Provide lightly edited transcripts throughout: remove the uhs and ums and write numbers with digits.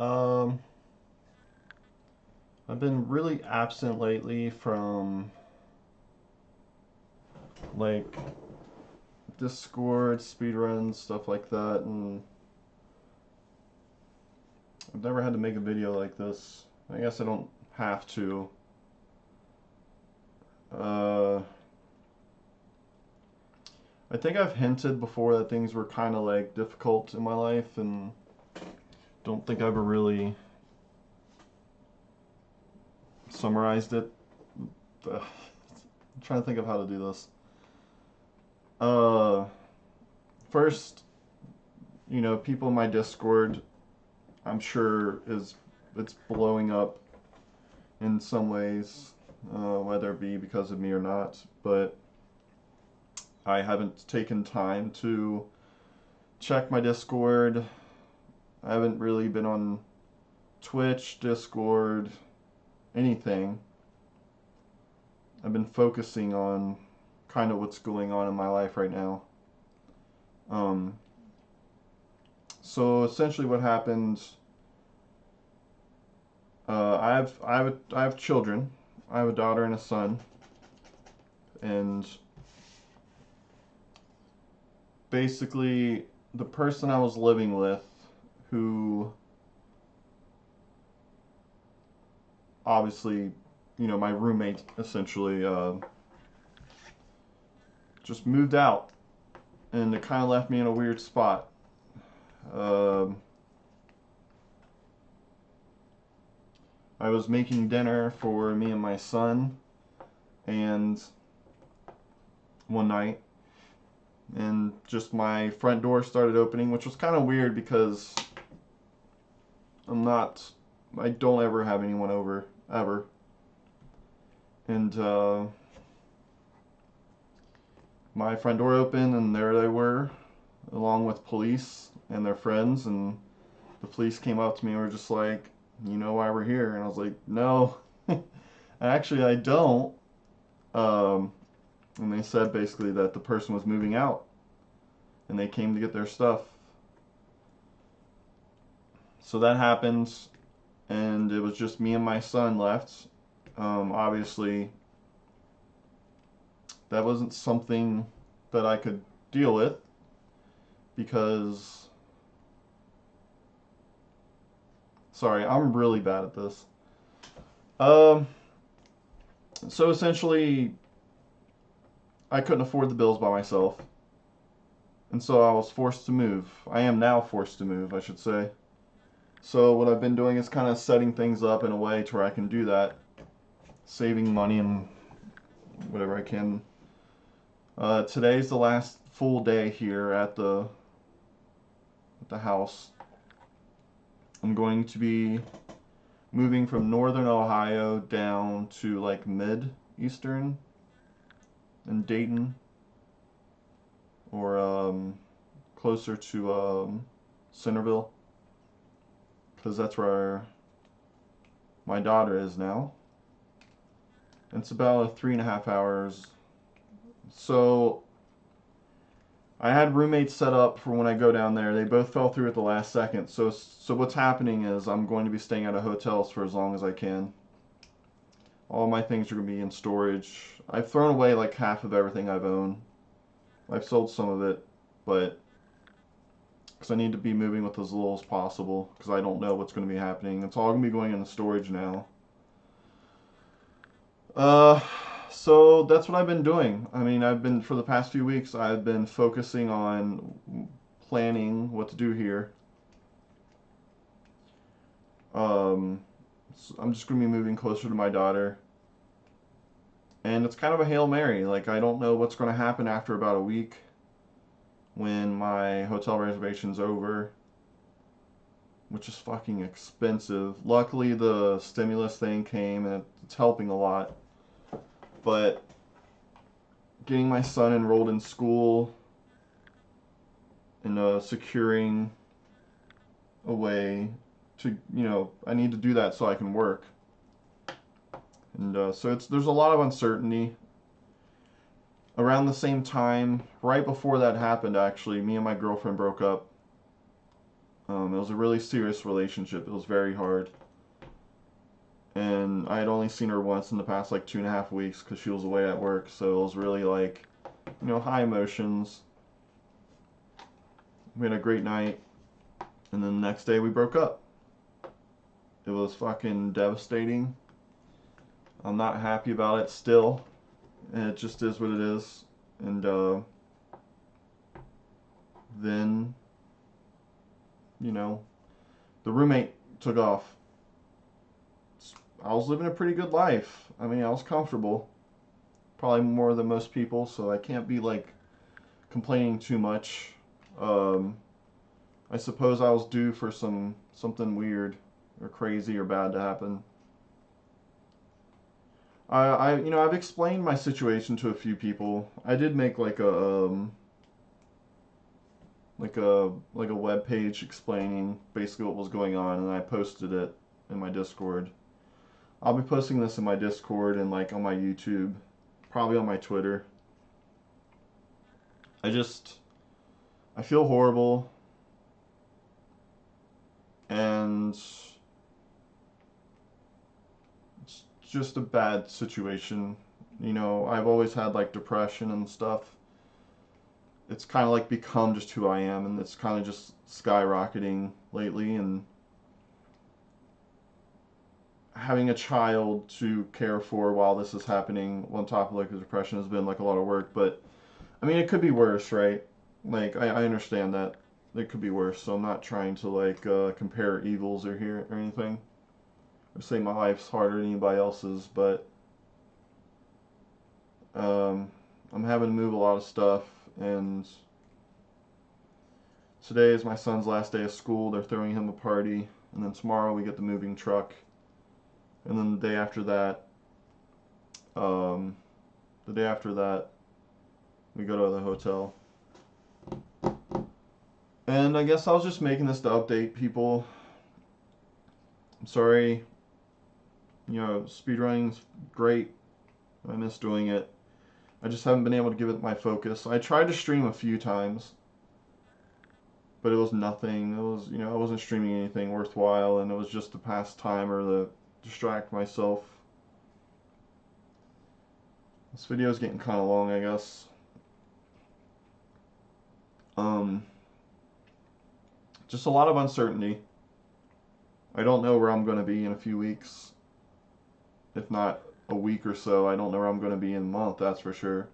Um, I've been really absent lately from like Discord, speedruns, stuff like that, and I've never had to make a video like this. I guess I don't have to. Uh, I think I've hinted before that things were kind of like difficult in my life, and don't think I ever really summarized it. I'm trying to think of how to do this. Uh, First, people in my Discord, I'm sure is it's blowing up in some ways, whether it be because of me or not. But I haven't taken time to check my Discord. I haven't really been on Twitch, Discord, anything. I've been focusing on kind of what's going on in my life right now. Um, so essentially, what happened? I have children. I have a daughter and a son, and basically, the person I was living with, who obviously, my roommate essentially, just moved out, and it kind of left me in a weird spot. Um, I was making dinner for me and my son, and one night, and just my front door started opening, which was kind of weird because I'm not, I don't ever have anyone over, ever. And my front door opened, and there they were, along with police and their friends. And the police came up to me and were just like, "You know why we're here?" And I was like, "No, actually, I don't." Um, and they said basically that the person was moving out, and they came to get their stuff. So that happened, and it was just me and my son left. Obviously, that wasn't something that I could deal with because, sorry, I'm really bad at this. Um, so essentially, I couldn't afford the bills by myself, and so I was forced to move. I am now forced to move, I should say. So what I've been doing is kind of setting things up in a way to where I can do that, saving money and whatever I can. Today's the last full day here at the house. I'm going to be moving from northern Ohio down to like mid eastern in Dayton, or closer to Centerville, because that's where my daughter is now. It's about 3.5 hours. So I had roommates set up for when I go down there. They both fell through at the last second. So what's happening is I'm going to be staying at a hotels for as long as I can. All my things are going to be in storage. I've thrown away like half of everything I've owned. I've sold some of it, but because I need to be moving with as little as possible because I don't know what's going to be happening. It's all going to be going into storage now. Uh, so that's what I've been doing. I mean, for the past few weeks, I've been focusing on planning what to do here. So I'm just going to be moving closer to my daughter. And it's kind of a Hail Mary. Like, I don't know what's going to happen after about a week when my hotel reservation's over, which is fucking expensive. Luckily, the stimulus thing came and it's helping a lot. But getting my son enrolled in school and securing a way to, I need to do that so I can work. And so there's a lot of uncertainty. Around the same time, right before that happened, actually, me and my girlfriend broke up. It was a really serious relationship. It was very hard. And I had only seen her once in the past like 2.5 weeks because she was away at work. So it was really like, high emotions. We had a great night. And then the next day we broke up. It was fucking devastating. I'm not happy about it still. And it just is what it is. And then, the roommate took off. I was living a pretty good life. I mean, I was comfortable. Probably more than most people, so I can't be like complaining too much. I suppose I was due for something weird or crazy or bad to happen. I've explained my situation to a few people. I did make like a web page explaining basically what was going on, and I posted it in my Discord. I'll be posting this in my Discord and like on my YouTube, probably on my Twitter. I feel horrible, and it's just a bad situation. I've always had like depression and stuff. It's kind of like become just who I am, and it's kind of just skyrocketing lately. And having a child to care for while this is happening on top of like the depression has been like a lot of work. But I mean, it could be worse, right? Like I understand that it could be worse, so I'm not trying to like compare evils or anything, or say my life's harder than anybody else's. But um, I'm having to move a lot of stuff, and today is my son's last day of school. They're throwing him a party, and then tomorrow we get the moving truck, and then um, the day after that, we go to the hotel. And I guess I was just making this to update people. I'm sorry. Speedrunning's great. I miss doing it. I just haven't been able to give it my focus. I tried to stream a few times, but it was nothing. It was, I wasn't streaming anything worthwhile, and it was just to pass time or to distract myself. This video is getting kind of long, I guess. Just a lot of uncertainty. I don't know where I'm going to be in a few weeks. If not a week or so, I don't know where I'm going to be in a month, that's for sure.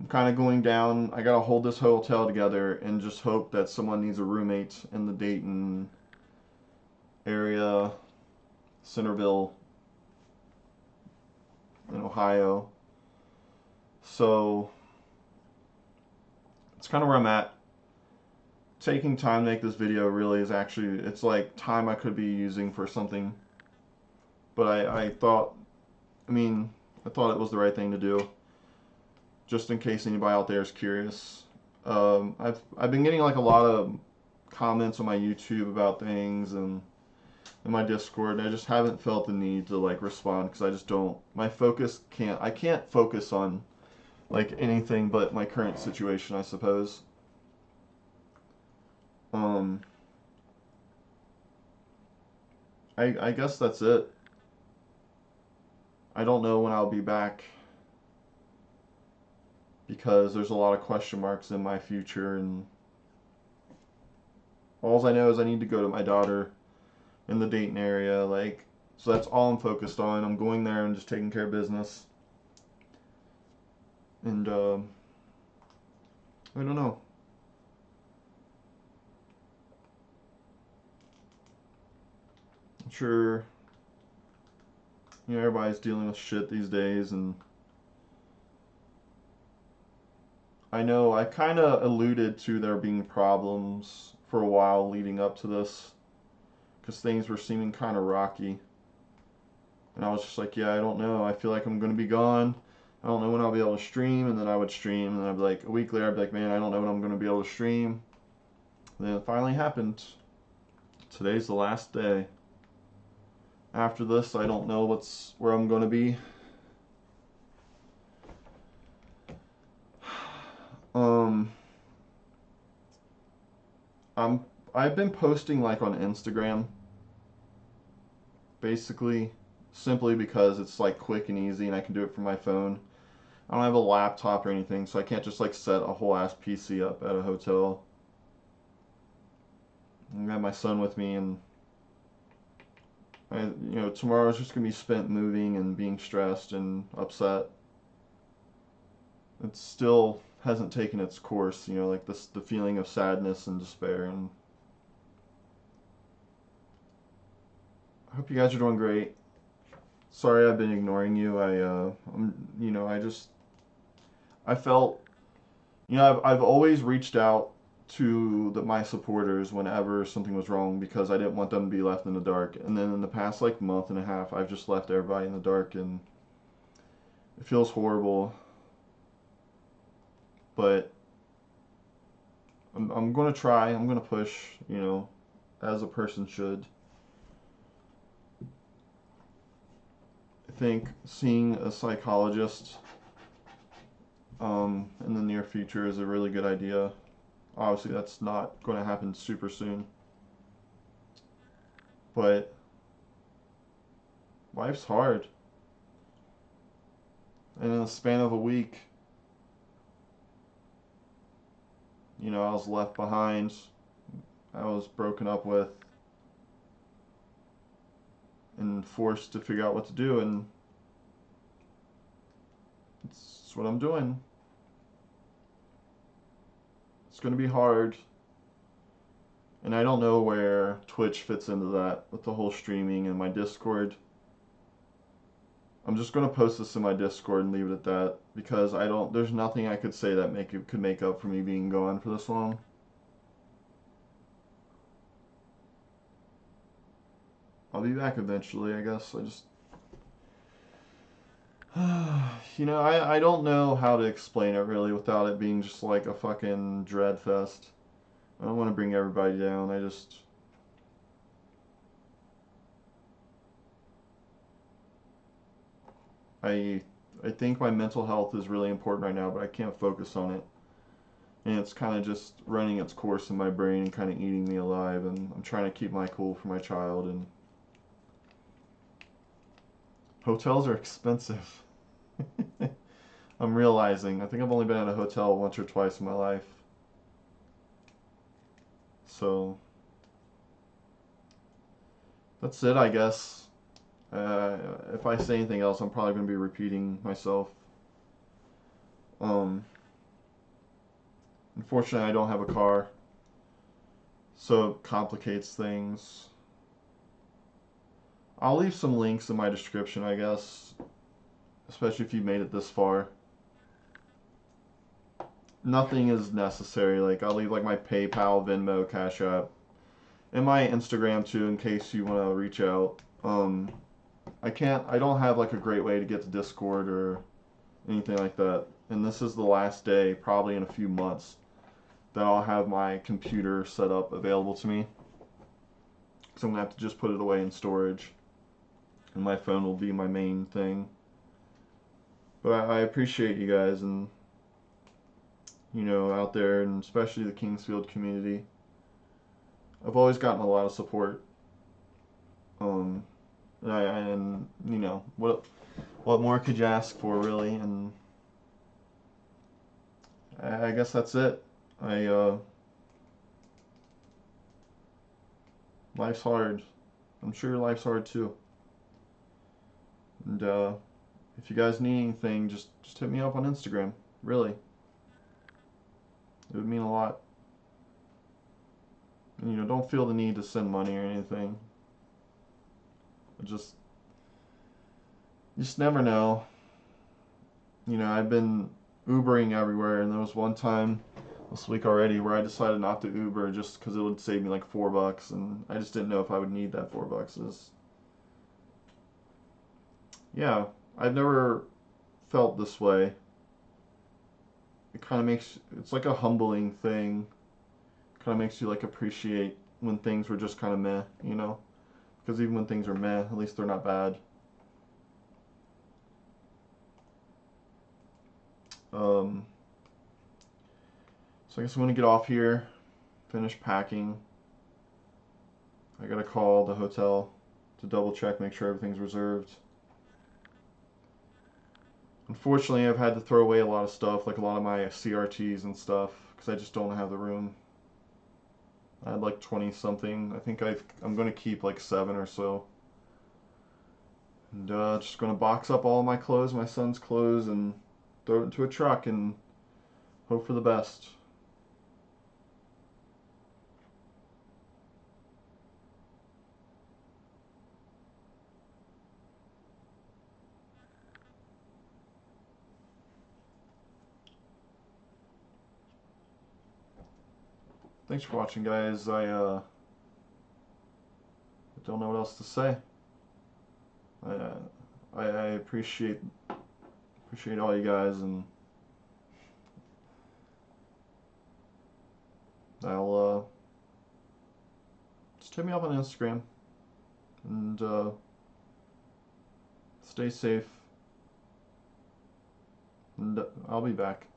I'm kind of going down. I got to hold this hotel together and just hope that someone needs a roommate in the Dayton area, Centerville, in Ohio. So it's kind of where I'm at. Taking time to make this video really is actually, it's like time I could be using for something. But I thought it was the right thing to do. Just in case anybody out there is curious. I've been getting like a lot of comments on my YouTube about things and in my Discord, and I just haven't felt the need to like respond because I just don't. I can't focus on like anything but my current situation, I suppose. I guess that's it. I don't know when I'll be back because there's a lot of question marks in my future, and all I know is I need to go to my daughter in the Dayton area, like, so that's all I'm focused on. I'm going there and just taking care of business. And I don't know. I'm sure everybody's dealing with shit these days, and I know I kind of alluded to there being problems for a while leading up to this because things were seeming kind of rocky. And I was just like, yeah, I don't know. I feel like I'm going to be gone. I don't know when I'll be able to stream. And then I would stream, and then I'd be like, a week later, I'd be like, man, I don't know when I'm going to be able to stream. And then it finally happened. Today's the last day. After this, I don't know where I'm going to be. Um, I've been posting like on Instagram, basically, simply because it's like quick and easy and I can do it from my phone. I don't have a laptop or anything, so I can't just like set a whole ass PC up at a hotel. I have my son with me, and tomorrow's just gonna be spent moving and being stressed and upset. It still hasn't taken its course, like the feeling of sadness and despair. And I hope you guys are doing great. Sorry I've been ignoring you. I felt, I've always reached out to my supporters whenever something was wrong because I didn't want them to be left in the dark. And then in the past like month and a half, I've just left everybody in the dark, and it feels horrible. But I'm going to try. I'm going to push, as a person should. I think seeing a psychologist in the near future is a really good idea. Obviously, that's not going to happen super soon. But life's hard. And in the span of a week, I was left behind. I was broken up with and forced to figure out what to do, and it's what I'm doing. It's going to be hard, and I don't know where Twitch fits into that with the whole streaming and my Discord. I'm just going to post this in my Discord and leave it at that, because there's nothing I could say that could make up for me being gone for this long. I'll be back eventually, I guess. I don't know how to explain it really without it being just like a fucking dread fest. I don't want to bring everybody down. I think my mental health is really important right now, but I can't focus on it. And it's kind of just running its course in my brain and kind of eating me alive, and I'm trying to keep my cool for my child, and hotels are expensive. I'm realizing. I think I've only been at a hotel once or twice in my life. So that's it, I guess. If I say anything else, I'm probably going to be repeating myself. Unfortunately, I don't have a car, so it complicates things. I'll leave some links in my description, I guess, especially if you made it this far. Nothing is necessary. Like, I'll leave like my PayPal, Venmo, CashApp, and my Instagram too, in case you want to reach out. I don't have like a great way to get to Discord or anything like that. And this is the last day, probably in a few months, that I'll have my computer set up available to me. So I'm gonna have to just put it away in storage, and my phone will be my main thing. But I appreciate you guys, and out there, and especially the Kingsfield community. I've always gotten a lot of support. And what more could you ask for, really? And I guess that's it. Life's hard. I'm sure your life's hard too. And if you guys need anything, just hit me up on Instagram. Really, it would mean a lot. And, don't feel the need to send money or anything. You just never know. I've been Ubering everywhere, and there was one time this week already where I decided not to Uber just because it would save me like $4, and I just didn't know if I would need that $4. Yeah, I've never felt this way. It's like a humbling thing. Kind of makes you like appreciate when things were just kind of meh. Because even when things are meh, at least they're not bad. So I guess I'm gonna get off here, finish packing. I gotta call the hotel to double check, make sure everything's reserved. Unfortunately, I've had to throw away a lot of stuff, like a lot of my CRTs and stuff, because I just don't have the room. I had like 20 something. I think I'm going to keep like 7 or so. And just going to box up all my clothes, my son's clothes, and throw it into a truck and hope for the best. Thanks for watching, guys. Don't know what else to say. I appreciate all you guys, and I'll just hit me up on Instagram, and stay safe, and I'll be back.